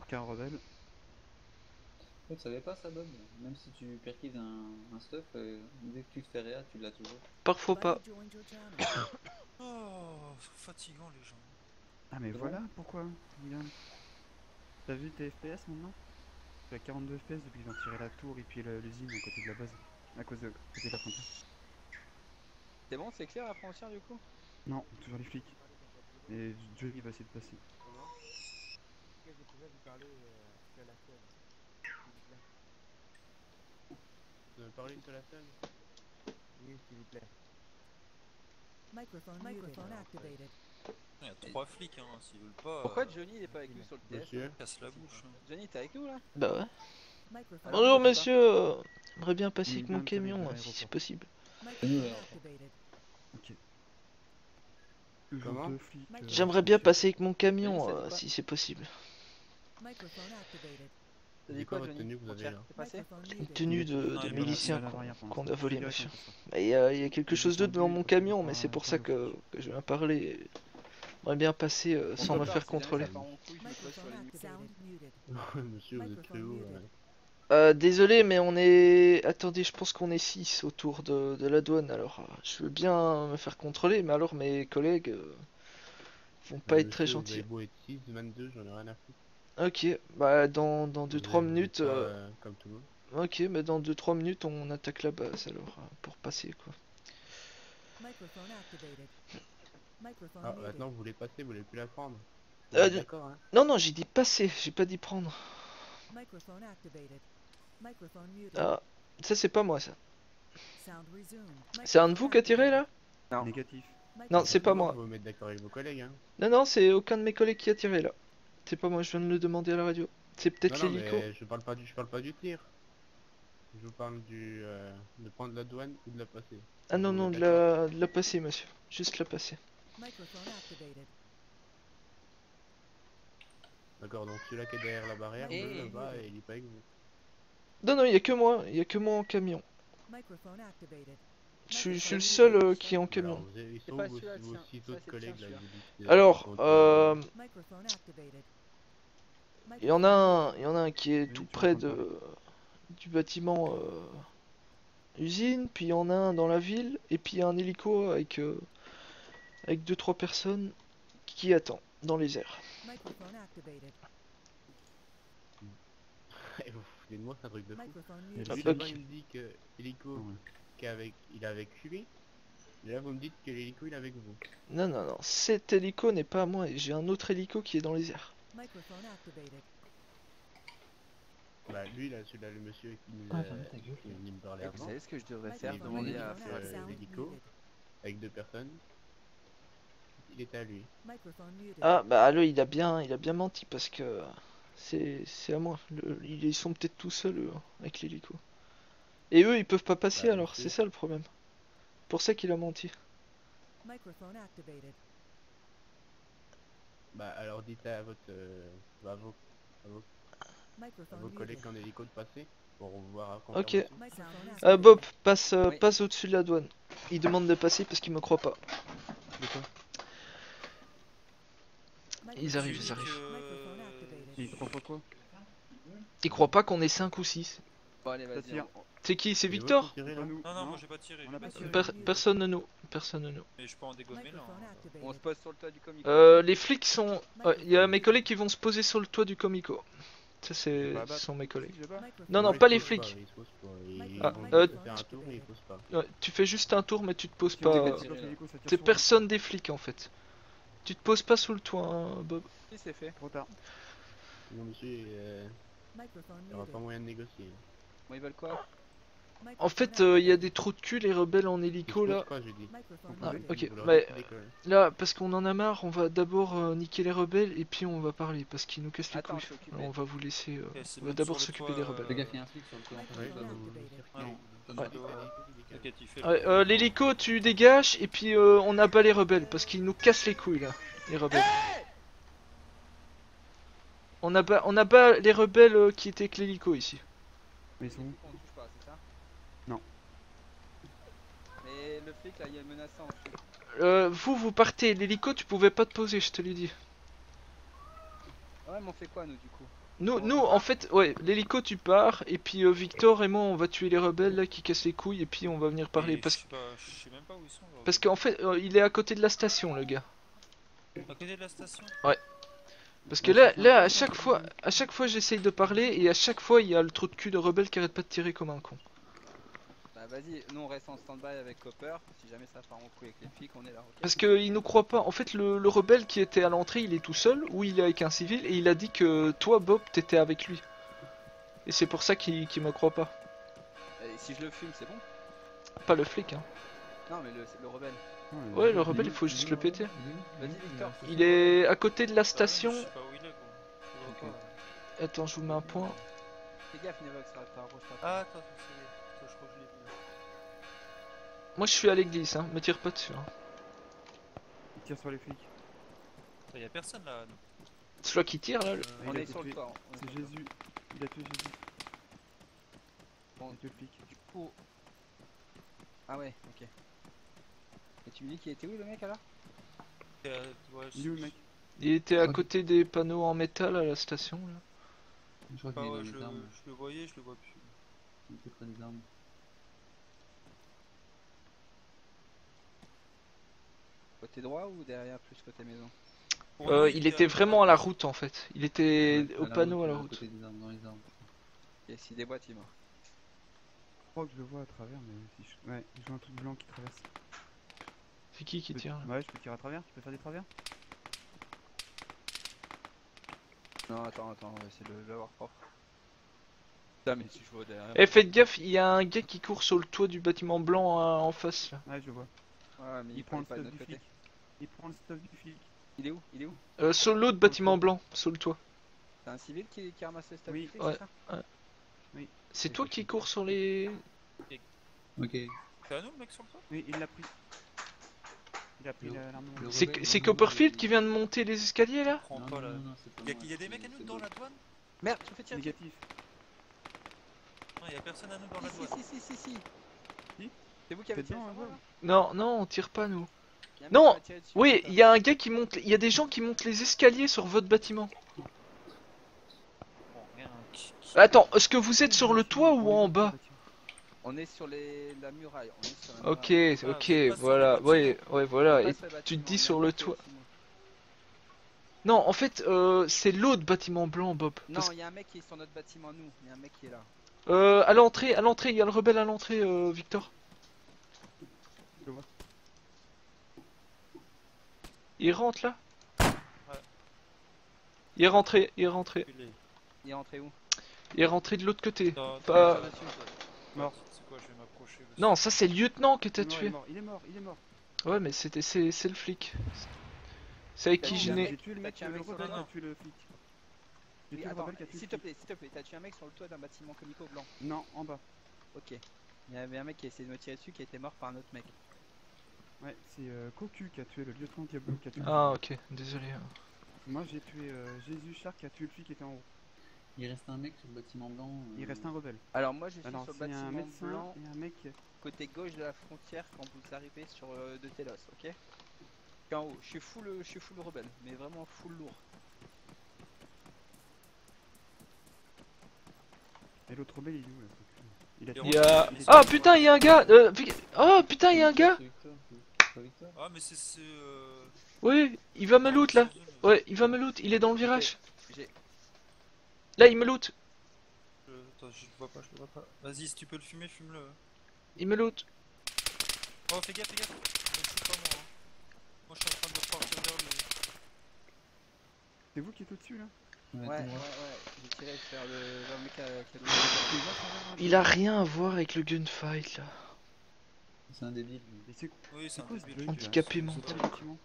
marqué un rebelle. Tu savais pas ça, Bob? Même si tu perquises un stuff, dès que tu te fais réa, tu l'as toujours. Parfois pas. Oh, fatigant les gens. Ah mais C'est voilà bon. pourquoi, regarde. T'as vu tes FPS maintenant? Tu as 42 FPS depuis qu'ils ont tiré la tour et puis l'usine à côté de la base. À cause de, côté de la frontière. C'est bon, c'est clair la frontière du coup? Non, toujours les flics. Et Johnny va essayer de passer. Comment? Est-ce que je pourrais vous parler sur la scène, s'il vous plaît? Vous me parlez sur la scène? Oui, s'il vous plaît. Microphone activated. Il y a 3 flics, hein, s'ils veulent pas. Pourquoi Johnny il est pas avec nous sur le TS? Monsieur? Casse la bouche. Hein. Johnny, t'es avec nous là? Bah ouais. Microphone Bonjour pourquoi monsieur, j'aimerais bien passer Il avec vient mon de tirer de camion, si l'aéroport. c'est possible. Microphone activated. Ok. Toujours Comment? deux flics. J'aimerais bien monsieur. passer avec mon camion, Oui, ça dit quoi si c'est possible. Microphone activated. T'as C'est dit quoi quoi votre Johnny? tenue que vous avez Frontière, là? t'es passé? Microphone Une muted. tenue de Non, il est milicien À l'avarière, pour qu'on l'instant. a volé, Celui-là, monsieur. c'est un peu ça. Mais il y a quelque chose d'autre dans mon camion, mais c'est pour ça que je viens parler. J'aimerais bien passer sans me faire contrôler. Microphone activated. Muted. Monsieur, vous êtes très haut. Désolé, mais on est... Attendez, je pense qu'on est 6 autour de la douane, alors je veux bien me faire contrôler, mais alors mes collègues vont pas être très Monsieur, vous gentils. avez beau être 6, 22, j'en ai rien à foutre. Ok, bah dans Vous 2-3 êtes minutes... pas, comme tout le monde. Ok, mais dans 2-3 minutes on attaque la base alors, pour passer quoi. Microphone activated. Microphone Ah, muted. maintenant vous voulez passer, vous voulez plus la prendre. Vous Euh, êtes d'accord, hein? Non, non, j'ai dit passer, j'ai pas dit prendre. Microphone activated. Microphone muted. Ah, ça c'est pas moi ça. Sound resumed. C'est un de vous qui a tiré là? Non. Négatif. Non, c'est pas moi. Faut vous mettre d'accord avec vos collègues, hein. Non, non, c'est aucun de mes collègues qui a tiré là. C'est pas moi, je viens de le demander à la radio. C'est peut-être Non, l'hélico. mais je parle pas du tir. Je vous parle de prendre la douane ou de la passer. Ah non, Vous non, êtes de la passer, monsieur. Juste la passer. Microphone activated. D'accord, donc celui-là qui est derrière la barrière, Et- bleu, là-bas, et il est pas avec vous. Non, non, il y a que moi en camion. Microphone activated. Je suis le seul qui est en Alors, camion. ils C'est sont pas où celui-là, vos tiens. 6 Ça, autres c'est collègues tiens, là, celui-là. vous dites, Alors, contre, Microphone activated. il y en a un qui est Oui, tout tu près m'entends du bâtiment usine, puis il y en a un dans la ville, et puis il y a un hélico avec 2-3 personnes qui attend dans les airs. Microphone activated. Et vous foutez de moi, c'est un truc de fou. Microphone Et muted. Lui ok. là-bas il me dit que l'hélico Ouais. il est avec lui, et là vous me dites que l'hélico il est avec vous. Non, non, non, cet hélico n'est pas à moi, j'ai un autre hélico qui est dans les airs. Microphone activated. Bah lui là, celui-là, le monsieur qui nous Ah, a ferme ta gueule. qui est venu me parler Et vous avant, savez ce que je devrais faire? Il Demander à... demandait à Sound l'hélico. muted. avec 2 personnes, il était à lui. Microphone muted. Ah, bah là, il a bien menti parce que c'est à moi. Ils sont peut-être tout seuls avec l'hélico. Et eux, ils peuvent pas passer Bah, alors, monsieur. c'est ça le problème. Pour ça qu'il a menti. Microphone activated. Bah alors dites à votre bah, à Microphone vos collègues muted. en hélico de passer pour voir à Ok. confirmation. Microphone Bob, activated. Oui. passe au-dessus de la douane. Il demande de passer parce qu'il me croit pas. Ils arrivent, Microphone ils arrivent. Microphone activated. Il croit pas quoi? Il croit pas qu'on est 5 ou 6. Bon, allez, Ça vas-y. tire. C'est qui? C'est Les Victor? vôtres ont tiré, Pas là nous. Non, non, moi j'ai pas tiré. On j'ai a pas pas tiré. tiré. Personne ne nous. Personne ne nous. Mais je peux en dégommer là. Microphone Hein. activated. On se pose sur le toit du comic. Les flics sont... Ouais, il y a mes collègues qui vont se poser sur le toit du Comico. Ça, J'ai pas à ce battre. sont mes collègues. Si, j'ai pas. Microphone Non, non, il pas se les pose flics. il se pose pas. Il Ah, il euh, fait un tour mais il pose pas. Ouais, tu fais juste un tour, mais tu te poses Si on pas. dégaine sur l'hélico, ça tire C'est sur personne des flics en fait. Tu te poses pas sous le toit, hein, Bob. Si, c'est fait. nous. Trop tard. Non monsieur, Microphone il n'y aura muted. pas moyen de négocier. Bon, ils veulent quoi? En fait, il y a des trous de cul, les rebelles en Il se hélico pose là. pas, j'ai dit. Microphone Ah, muted. ok, Vous leur mais dites l'école. là, parce qu'on en a marre, on va d'abord niquer les rebelles et puis on va parler parce qu'ils nous cassent les Attends, couilles. je suis occupé. Alors, on va vous laisser. Ok, c'est On va bon, d'abord sur le s'occuper toit, des rebelles. Le gars, il y a un flic sur le toit. Microphone Ouais. activated. Ah non, donne Ouais. le dos. Ok, tu fais le Ouais, dos. l'hélico, tu dégages et puis on abat les rebelles parce qu'ils nous cassent les couilles là, les rebelles. On abat les rebelles qui étaient avec l'hélico ici. Mais ils sont où? On touche pas, c'est ça? Non. Mais le flic là, il est menaçant. Vous partez, l'hélico tu pouvais pas te poser, je te l'ai dit. Ouais, mais on fait quoi nous du coup? Nous, en fait, ouais, l'hélico tu pars, et puis Victor et moi on va tuer les rebelles là qui cassent les couilles, et puis on va venir parler. Et Parce, je sais même pas où ils sont. parce qu'en fait, il est à côté de la station, le gars. À côté de la station. Parce que là, à chaque fois j'essaye de parler, et à chaque fois il y a le trou de cul de rebelle qui arrête pas de tirer comme un con. Bah vas-y, nous on reste en stand-by avec Copper. Si jamais ça part en couille avec les flics, on est là. Ok. Parce qu'il nous croit pas. En fait, le rebelle qui était à l'entrée, il est tout seul, ou il est avec un civil, et il a dit que toi, Bob, t'étais avec lui. Et c'est pour ça qu'il me croit pas. Et si je le fume, c'est bon? Pas le flic, hein. Non, mais le rebelle. Ouais, le rebelle, il faut juste le péter. Vas-y, Victor. Il est à côté de la station. Je sais pas où il est, quoi. Je vois Ok. pas. Attends, je vous mets un point. Fais gaffe, Nevox, ça t'arrange pas. Ah, attends, je crois que je l'ai vu. Moi, je suis à l'église, hein. Me tire pas dessus. Hein. Il tire sur les flics. Y'a personne là. non. Celui qui tire là. On il a est sur le tué- toit. C'est Jésus. Il a tué Jésus. Bon, Il a tué le flic. du coup. Ah ouais, ok. Et tu me dis qu'il était où le mec alors? Ouais, Il est où le mec? Il était à côté des panneaux en métal à la station. Là. Je crois Ah qu'il est ouais, dans je les armes. le voyais, je le vois plus. Il était près des armes. Côté droit ou derrière plus côté maison? Pour nous, Il était vraiment à la route en fait. Il était au panneau à la route. côté des armes, dans les armes. Et s'il déboîte, il meurt. Je crois que je le vois à travers, mais si je... Ouais, je vois un truc blanc qui traverse. C'est qui tire là? Ouais, je peux tirer à travers. Tu peux faire des travers? Non, attends, on va essayer de l'avoir propre. Putain, mais si je vois derrière. Eh, faites gaffe, il y a un gars qui court sur le toit du bâtiment blanc en face là. Ouais, je le vois. Ouais, mais Il prend le pas de stuff notre du côté. flic. Il prend le stuff du flic. Il est où? Il est où? Sur l'autre bâtiment blanc, sur le toit. C'est un civil qui a ramassé le stuff Oui. du flic, Ouais. c'est ça? C'est toi qui cours sur les. Ok. C'est à nous le mec sur le toit? Oui, il l'a pris. Il a pris Le- l'armement. le C'est rebelle, c'est non, Copperfield il- qui vient de monter les escaliers là? Prends Non, pas là. c'est pas Y'a moi, des mecs à nous c'est dans Bob. la douane? Merde, tu me fais tirer. Négatif. Non, y'a personne à nous dans la douane. Si. Si. C'est vous qui avez T'es tiré dedans, sur moi ouais. là? Non, non, on tire pas nous. Y a un mec Non, qui m'a tiré dessus, Oui, putain. il y a un gars qui monte. Il y a des gens qui montent les escaliers sur votre bâtiment. Bon, rien. Attends, est-ce que vous êtes sur le toit ou en bas? On est sur la muraille. On est sur la Ok, muraille. Ah, ok, c'est pas sur voilà, le ouais, ouais, voilà. On Et passe le bâtiment, tu te dis il y a sur un le mec toit. au-dessus de moi. Non, en fait, c'est l'autre bâtiment blanc, Bob. Non, il y a un mec qui est sur notre bâtiment, nous. Il y a un mec qui est là. À l'entrée, il y a le rebelle à l'entrée, Victor. Je vois. Il rentre là? Ouais. Il est rentré, il est rentré. Il est rentré où? Il est rentré de l'autre côté. Pas... Pas- Mort. C'est quoi, je vais m'approcher. aussi. Non, ça c'est le lieutenant que t'as Il est tué. mort, il est mort, il est mort. Ouais, mais c'est le flic. C'est avec qui Non, je mais- n'ai. J'ai tué le mec, T'as tué un le mec sur rebelle le qui a toit. tué le flic. J'ai Oui, tué le attends, rebelle qui a tué le s'il te flic. plaît, t'as tué un mec sur le toit d'un bâtiment comico blanc. Non, en bas. Ok. Il y avait un mec qui a essayé de me tirer dessus qui a été mort par un autre mec. Ouais, c'est Cocu qui a tué le lieutenant Diablo qui a tué le Ah, flic. ok, désolé. Moi j'ai tué Jésus Shark qui a tué le flic qui était en haut. Il reste un mec sur le bâtiment blanc. Il reste un rebelle. Alors moi je suis Alors sur le c'est un bâtiment médecin blanc, et un mec. côté gauche de la frontière quand vous arrivez sur de Telos, ok? Je suis en haut, je suis full rebelle, mais vraiment full lourd. Et l'autre rebelle il est où là Cocu? Il a Il tué- Il y a. il est Ah sur- putain, il y a un gars! Oh putain, il y a un gars! C'est Victor, c'est pas Victor. Ah, mais c'est. Oui, il va me loot là! Ouais, il va me loot, il est dans le virage. J'ai- Là, il me loot! Attends, je le vois pas, je le vois pas. Vas-y, si tu peux le fumer, fume-le. Il me loot! Oh, fais gaffe, fais gaffe. Ne shoot pas moi. Hein. Moi, je suis en train de repartir vers le. C'est vous qui êtes au-dessus là? Ouais, j'ai tiré vers le mec qui a Tu vois à travers un- Il a rien à voir avec le gunfight là. C'est un débile. lui. Mais c'est Oui, c'est c'est un quoi ce débile. bug là? Handicapé C'est mental. quoi le bâtiment?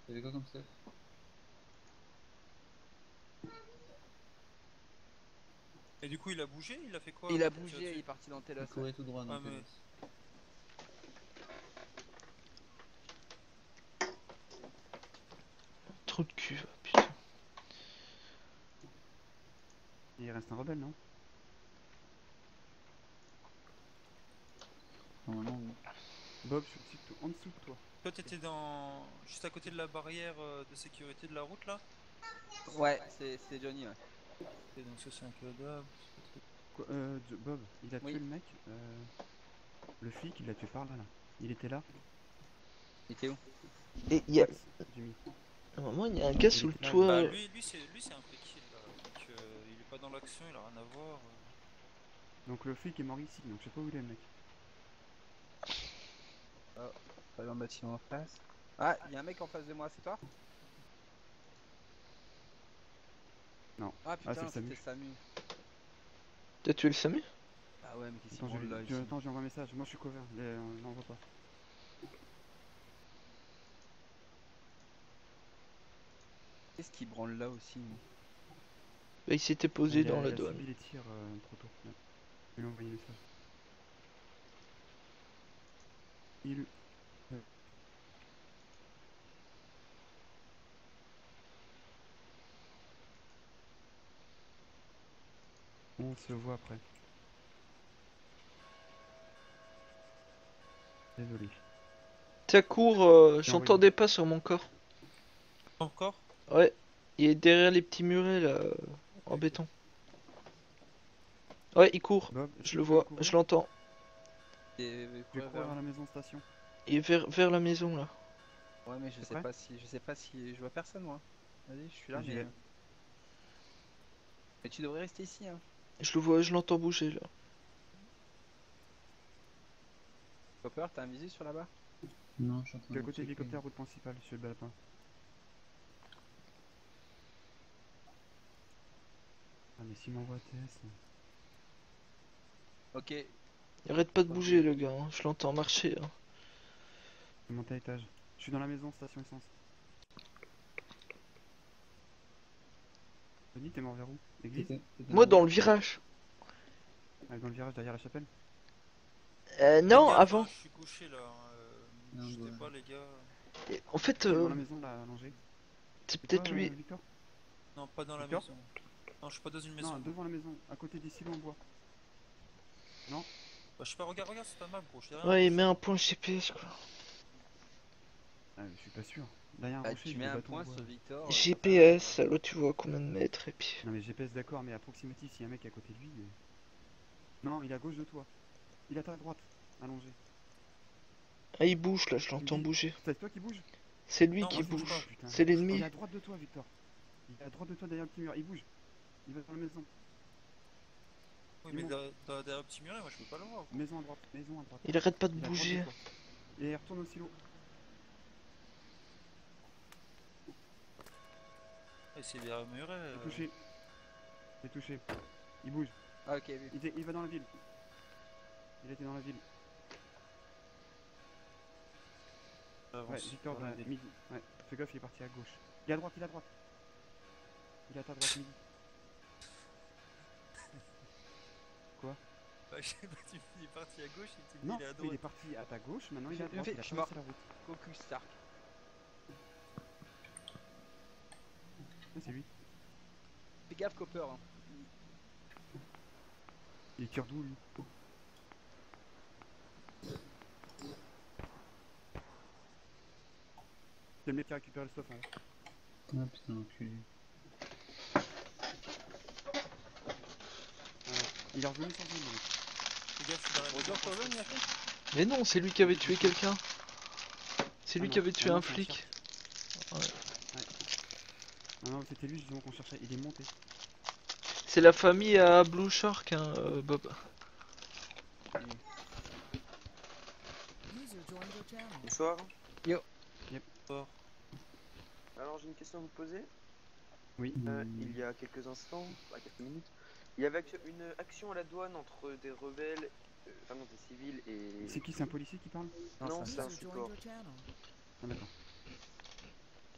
T'avais quoi comme stuff? Et du coup, il a bougé? Il a fait quoi? Il a quand t'as tiré bougé, il est dessus parti dans Telos. Il courait tout droit dans Ah, le mais- Telos. Trop de cul, putain. Il reste un rebelle non? Normalement, oui. Bob, je suis en dessous de toi. Toi, t'étais dans. Juste à côté de la barrière de sécurité de la route là? Ouais, c'est Johnny, ouais. Et donc ça c'est incodable. Quoi, Bob, il a Oui. tué le mec. Le flic, il l'a tué par là, là. Il était là. Il était où? Et il y a Fax, Jimmy. à un moment, il y a un gars sous le était là, toit. Bah lui c'est un free kill là. Donc il est pas dans l'action, il a rien à voir. Donc le flic est mort ici, donc je sais pas où il est le mec. Pas dans le bâtiment en face. Ah, il y a un mec en face de moi, c'est toi? Non. Ah c'est putain, le Samu. c'était Samu. T'as tué le Samu? Ah ouais, mais qui s'y Attends, branle là ici. attends, j'ai envoyé un message. Moi je suis cover, on n'en voit pas. Qu'est-ce qui branle là aussi? Bah, il s'était posé il dans la a douane. subi les tirs trop tôt. Ouais. Je lui ai envoyé un message. Il... On se voit après. Désolé. Ta cour, J'ai j'entendais pas sur mon corps. Encore? Ouais, il est derrière les petits murets là, en béton. Ouais, il court, Bob, je le vois, je l'entends. Et Je vais courir vers la maison station. Il est vers la maison là. Ouais, mais je T'es sais prêt? pas si je vois personne moi. Vas-y, je suis là, J'y mais... vais. mais tu devrais rester ici, hein. Je le vois, je l'entends bouger là. Copper, t'as un visu sur là-bas? Non, je suis en train Je suis à de côté de checker. l'hélicoptère, route principale, sur le balapin. Ah mais s'il m'envoie TS... Ok, Il arrête pas de bouger le gars, hein. Je l'entends marcher. Hein. Je monte à étage. Je suis dans la maison, station essence. Denis, t'es mort vers où? L'église? Moi dans le virage. Ah, dans le virage derrière la chapelle? Non, Faites gaffe, avant. hein, je suis couché là. Non, Jetez ouais. pas les gars. Et en fait, Qui est dans la maison là, allongé? c'est C'est peut-être toi, lui. Victor? Non, pas dans la Victor maison. Non, je suis pas dans une maison. Non, devant la maison, à côté des silos en bois. Non? Bah, je sais pas, regarde sur ta map, gros. Je suis derrière un Ouais, il rocher. met un point GPS quoi. Ah, je suis pas sûr. Derrière un bah, rocher, tu j'ai mets des un bâtons en point bois. sur Victor. GPS, alors tu vois combien de mètres et puis. Non mais GPS d'accord, mais approximatif, s'il y a un mec à côté de lui... Non, il est à gauche de toi. Il est à ta droite, allongé. Ah, il bouge là, je l'entends Il dit- bouger. C'est toi qui bouge? C'est lui Non, qui moi, je bouge bouge. pas, putain. C'est Il l'ennemi. est à droite de toi, Victor. Il est à droite de toi derrière le petit mur, il bouge. Il va dans la maison. Oui, il mais monte. derrière le petit muret, moi je peux pas le voir. Maison à droite, maison à droite. Il arrête pas de Il est à droite de bouger. toi. Et il retourne au silo. Et c'est derrière le muret. Il est touché. Il est touché. Il bouge. Ah, ok, vu. Il va dans la ville. Il était dans la ville. Ouais, Victor, dans la midi. Ouais, fais gaffe, il est parti à gauche. Il est à droite, il est à droite. Il est à ta droite, midi. Quoi? Bah, je sais pas, il est parti à gauche, Non, il est à il droite. est parti à ta gauche, maintenant il est à Je droite, fais- il a je suis traversé la route. Focus Stark. Ah, c'est lui. Fais gaffe, Copper. Hein. Il tire d'où, lui? C'est le mec qui a récupéré le stuff en haut. Ah putain, enculé. Il est revenu sans zone, le mec. Fais gaffe, je suis derrière Retour sur zone, il a fait? Mais non, c'est lui qui avait tué quelqu'un. C'est lui Ah qui non, avait tué ah non, un c'est un flic. Non, non, c'était lui justement qu'on cherchait. Il est monté. C'est la famille à Blue Shark, hein, Bob. User joined your channel. Bonsoir. Yo. Yep. Alors j'ai une question à vous poser. Oui. Il y a quelques instants, pas quelques minutes, il y avait une action à la douane entre des rebelles, enfin non, des civils et... C'est qui? C'est un policier qui parle? Non, User c'est un joined support. your channel. Ah, d'accord.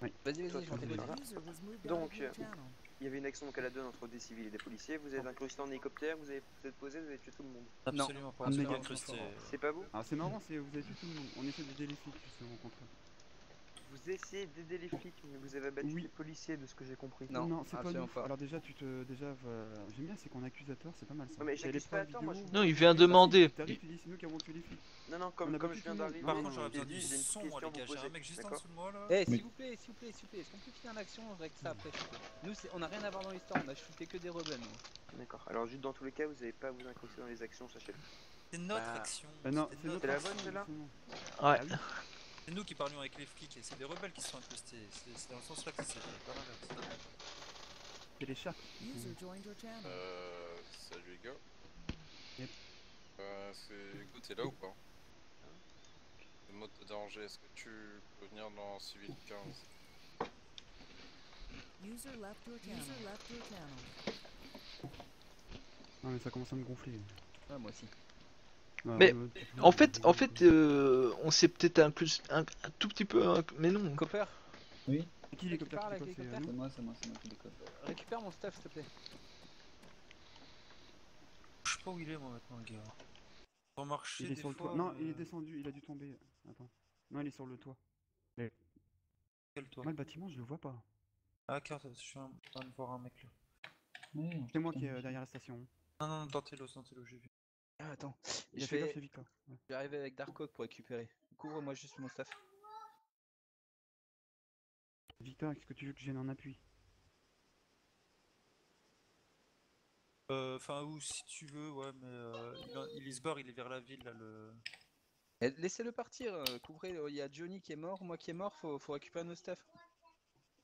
Vas-y, Toi, vas-y, tu j'en fais fais pas. pas. User was moved Donc, out of your channel. Il y avait une action donc à la douane entre des civils et des policiers, vous êtes incrusté en hélicoptère, vous êtes posé, vous avez tué tout le monde. Absolument pas, un on s'est méga pas incrusté. C'est pas vous? Alors c'est marrant, c'est vous avez tué tout le monde. On essaie d'aider les flics qui se rencontrent. vous essayez d'aider les flics, mais vous avez abattu Oui. les policiers de ce que j'ai compris. Non, c'est pas absolument ouf. pas. Alors déjà, j'aime bien, c'est qu'on accusateur, c'est pas mal ça. Non, mais T'as les preuves j'accusateur, moi, vidéo. Non, il vient Tu demander. T'arrives, tu dis c'est nous qui avons tué les flics. Non, non, On comme a je battu viens tout le monde. d'arriver, Par Non, contre, j'aurais non, besoin j'ai du dit, j'ai une petite son, moi, question les à vous gars. J'ai un poser. mec juste en D'accord. dessous de moi là. Eh, Mais- s'il vous plaît, est-ce qu'on peut finir l'action, on règle ça après, s'il vous plaît. Nous, on a rien à voir dans l'histoire, on a shooté que des rebelles, nous. D'accord. Alors, juste dans tous les cas, vous n'avez pas à vous incruster dans les actions, sachez-le. C'est notre Bah, action. non, c'était c'est notre C'est la action, bonne, celle-là justement. Ouais. Ah oui. C'est nous qui parlions avec les flics et c'est des rebelles qui se sont incrustés. C'est dans le sens là que c'est fait, pas l'inverse. C'est les chats. User joined your channel. Salut les gars. Yep. C'est Hugo, t'es là ou pas? Le mode de danger, est-ce que tu peux venir dans Civil 15? User left your channel. User left your channel. Non mais ça commence à me gonfler. Ouais, moi aussi. Ouais, Mais, ouais, En fait, on s'est peut-être inclus un tout petit peu, mais non. Copper, Oui, C'est qui tu l'hélicoptère parles qui avec décolle, l'hélicoptère c'est nous c'est moi qui décolle. récupère mon stuff, s'il te plaît. Je sais pas où il est moi maintenant, le gars. Pour marcher Il est des sur le fois, toit. Non, mais- il est descendu, il a dû tomber. Attends. Non, il est sur le toit. Mais Quel toit? moi, le bâtiment, je le vois pas. Ah, carte, je suis en train de voir un mec là. Oui, C'est moi putain, qui est derrière la station. Non, non, dans Telos, j'ai vu. Ah, attends, Il je a fait gaffe vais chez Victor. Ouais. arriver avec Darkhawk pour récupérer. Couvre-moi juste mon stuff. Victor, est-ce que tu veux que je vienne en appui? Enfin, ou si tu veux, ouais, mais il se barre, il est vers la ville là, le. Eh, laissez-le partir, couvrez, il y a Johnny qui est mort, moi qui est mort, faut récupérer nos stuff.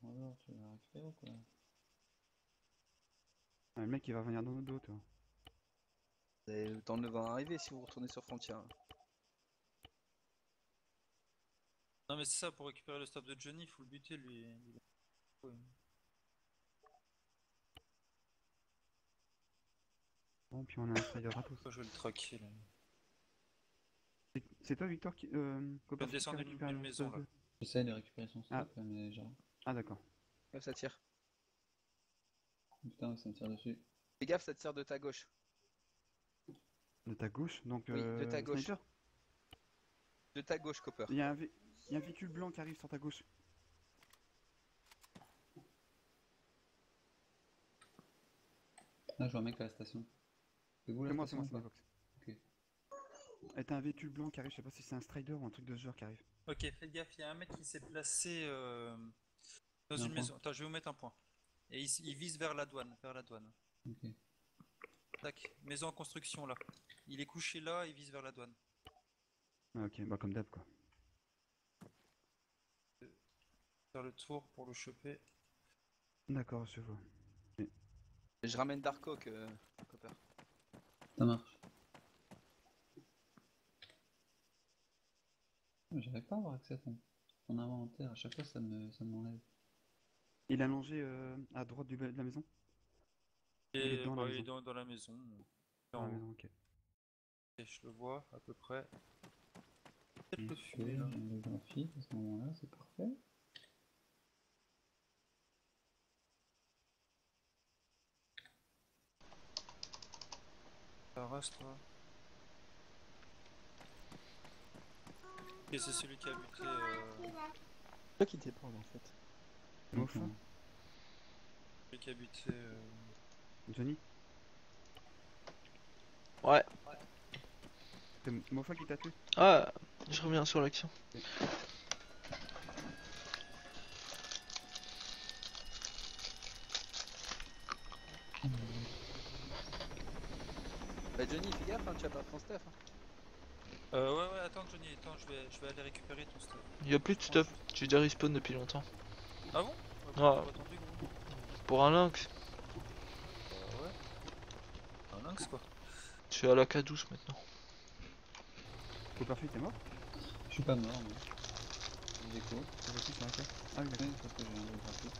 Alors, tu vas récupérer ou quoi? Ah, le mec, il va venir dans notre dos, toi. Vous avez le temps de le voir arriver si vous retournez sur Frontier. Non, mais c'est ça, pour récupérer le stop de Johnny, il faut le buter lui. Ouais. Bon, puis on a un strider à tous. Pourquoi je vais le traquer là? C'est toi, Victor, qui. Copper, Je descends qui d'une récupère le maison, stuff là. de- J'essaie de récupérer son Ah. stuff, mais genre. Ah, d'accord. Gaffe, ça tire. Putain, ça me tire dessus. Fais gaffe, ça tire de ta gauche. De ta gauche, donc. Oui, de ta gauche. sniper. De ta gauche, Copper. Il y a un véhicule blanc qui arrive sur ta gauche. Là, je vois un mec à la station. C'est vous la C'est moi, c'est station moi, ou c'est pas? Vox. Et t'as un véhicule blanc qui arrive, je sais pas si c'est un strider ou un truc de ce genre qui arrive. Ok, faites gaffe, il y a un mec qui s'est placé dans Un une point. maison. Attends, je vais vous mettre un point. Et il vise vers la douane, Ok. Tac, maison en construction là. Il est couché là, il vise vers la douane. Ah, ok, bah comme d'hab, quoi. Faire le tour pour le choper. D'accord, je vois. Je ramène Darkhawk, Copper. Ça marche. J'arrive pas à avoir accès à ton inventaire. À chaque fois, ça m'enlève. Il est allongé à droite de la maison. Il est Et dans la il est maison. dans la maison. Dans En la haut. maison, ok. Et je le vois à peu près. Peut-être le Ok, fumer là. le graphique à ce moment-là, c'est parfait. Ça reste toi. Et c'est celui qui a buté. Toi qui dépend en fait. Mofa, D'accord. Celui qui a buté. Johnny, Ouais. c'est Mofa qui t'a tué? Ah, je reviens sur l'action. Bah Johnny, fais gaffe, hein, tu vas perdre ton stuff. Hein. Ouais, attends Johnny, attends, je vais aller récupérer ton stuff. Y a plus de stuff. J'ai déjà respawn depuis longtemps. Ah bon? Ah. Pourquoi t'as pas attendu, gros? Pour un lynx, Ouais. Un lynx quoi. je suis à la K12 maintenant. Copperfield, t'es mort? Je suis pas mort, mais. Je découvre. T'es resté sur la carte? Ah oui, Oui, d'accord. parce que j'ai un double graphique.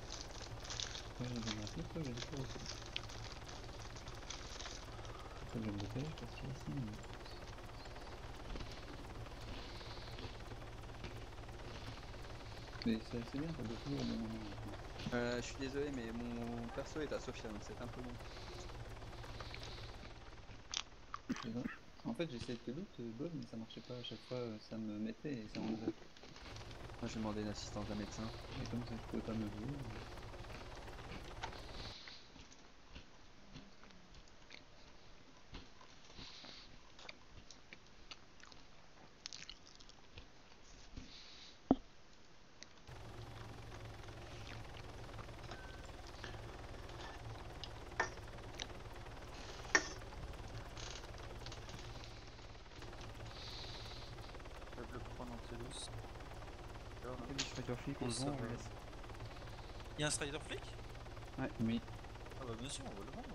Après, j'ai un double graphique, après, j'ai découvert aussi. Après, je vais me dépêcher parce qu'il y a 6 minutes. Mais c'est bien, ça doit toujours au bon moment. Je suis désolé, mais mon perso est à Sofia, donc c'est un peu long. C'est vrai. En fait, j'essayais de te loot, Bob, mais ça marchait pas. À chaque fois, ça me mettait et ça enlevait. Moi j'ai demandé une assistance d'un médecin. Et comme ça, je pouvais pas me lever. Je vais le prendre en Télus. Et du Spider Flick, on le Ça vend, on va. le laisse. Il y a un Strider Flick? Oui, Ah bah bien sûr, on va le vendre.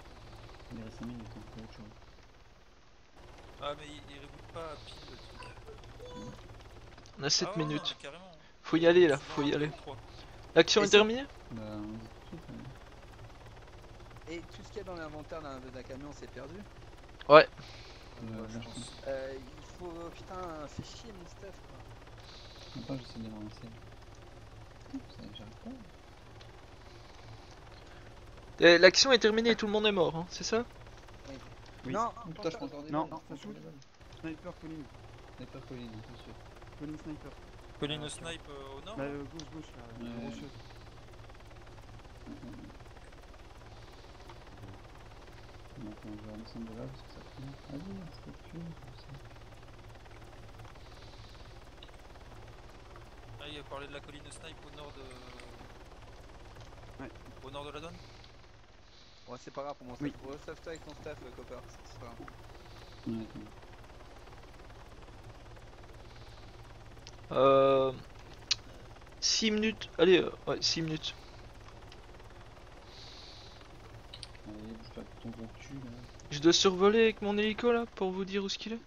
il reste 5 minutes, on fait autre chose. Ah mais il reboot pas à pile le truc. On a 7 Ah ouais, minutes. carrément. Faut y aller là, Souvent, faut y un, aller. deux ou trois. L'action Et est c'est- terminée? Bah, on dit tout de suite. Et tout ce qu'il y a dans l'inventaire d'un camion c'est perdu. Ouais. Ouais, Là, je je pense. Il faut. Putain, fais chier mon stuff quoi. Attends, j'essaie de ramasser. J'arrive pas. L'action est terminée, tout le monde est mort, hein, c'est ça? Oui. Non, Oh, putain, je prends encore des Non, balles, non, je prends ça encore shoot. des balles. Sniper, Colline. Sniper colline, bien sûr. Colline sniper. Colline Ah, snipe au nord Bah, là gauche, là, Ouais. rocheuse. Donc, on va descendre de là parce que ça fait. Ah oui, c'est plus comme ça. Ah, il a parlé de la colline snipe au nord de... Ouais. Au nord de la donne. Ouais, c'est pas grave pour mon Oui. stuff. Sauve-toi avec ton stuff, Copper. C'est pas grave. Ouais, attends. 6 minutes, allez, ouais, 6 minutes. Allez, bouge pas avec ton gros cul là. Je dois survoler avec mon hélico là pour vous dire où ce qu'il est.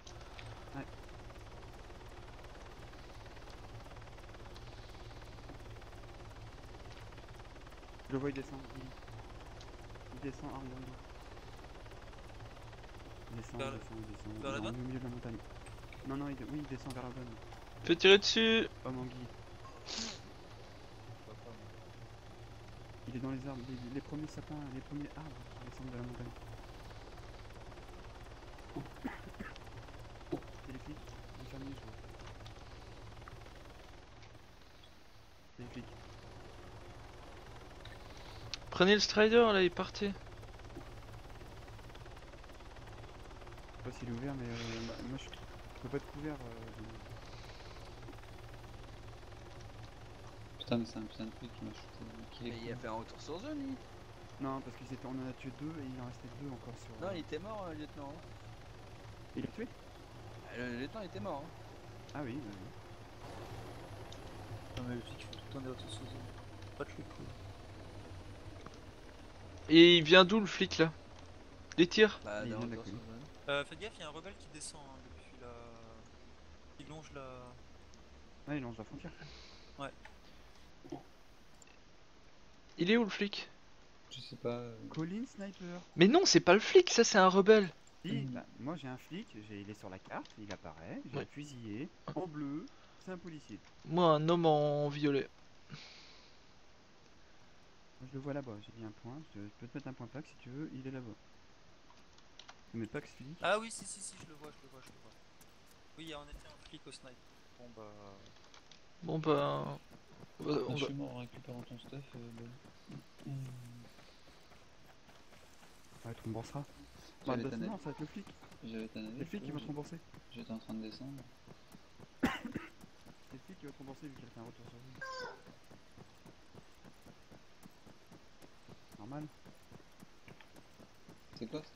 Je le vois, il descend. Il descend, arrive. Il descend, Vers il descend, il descend. vers la Il est donne au milieu de la montagne. Non, non, oui, il descend vers la donne. Fais tirer dessus. Oh, Mangui. Il est dans les arbres, les premiers sapins, les premiers arbres qui descendent de la montagne. C'est les flics. Les fermiers, je vois. C'est les flics. Prenez le Strider là, il est parti. Je sais pas s'il est ouvert, mais moi je peux pas être couvert. Putain, mais c'est un putain de truc qui m'a shooté. Qui Mais est il a con. fait un retour sur zone lui. Non, parce qu'on en a tué deux et il en restait deux encore sur. Non, il était mort, le lieutenant. hein. Il est tué. Le lieutenant était mort. hein. Ah oui, oui. Non mais le flic, il faut tout le temps des retours sous zone. Pas de flic cool. Et il vient d'où le flic là? Les tirs? Bah, Il d'un vient de la retour sur colline. zone. Faites gaffe, il y a un rebelle qui descend hein, depuis la... Il longe la... Ah, il longe la frontière. Il est où le flic? Je sais pas. Colline sniper. Mais non, c'est pas le flic, ça c'est un rebelle. Si, bah, moi j'ai un flic, il est sur la carte, il apparaît, j'ai Ouais. un fusillé, en bleu, c'est un policier. Moi, un homme en violet. Moi je le vois là-bas, j'ai mis un point, je peux te mettre un point Pax si tu veux, il est là-bas. Mais Pax flic. Ah oui, si, je le vois. Oui, il y a en effet un flic au snipe. Bon bah... Bon bah... Ah, on je va- suis mort en récupérant ton stuff. Ouais, tu rembourseras. Bah, J'avais ta non, navette. ça va être le flic. J'avais ta C'est le navette. flic qui va te rembourser. J'étais en train de descendre. C'est le flic qui va te rembourser vu qu'il a fait un retour sur vous. Normal. C'est quoi ça?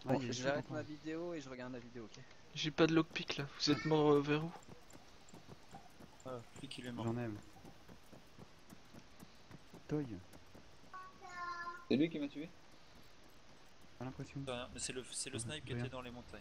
Ah, il est chaud J'arrête encore. ma vidéo et je regarde la vidéo, ok? J'ai pas de lockpick là. Vous êtes mort vers où? Ah, le flic il est mort. J'en aime. Toy, C'est lui qui m'a tué? pas l'impression. C'est rien, mais c'est le snipe qui Rien. était dans les montagnes.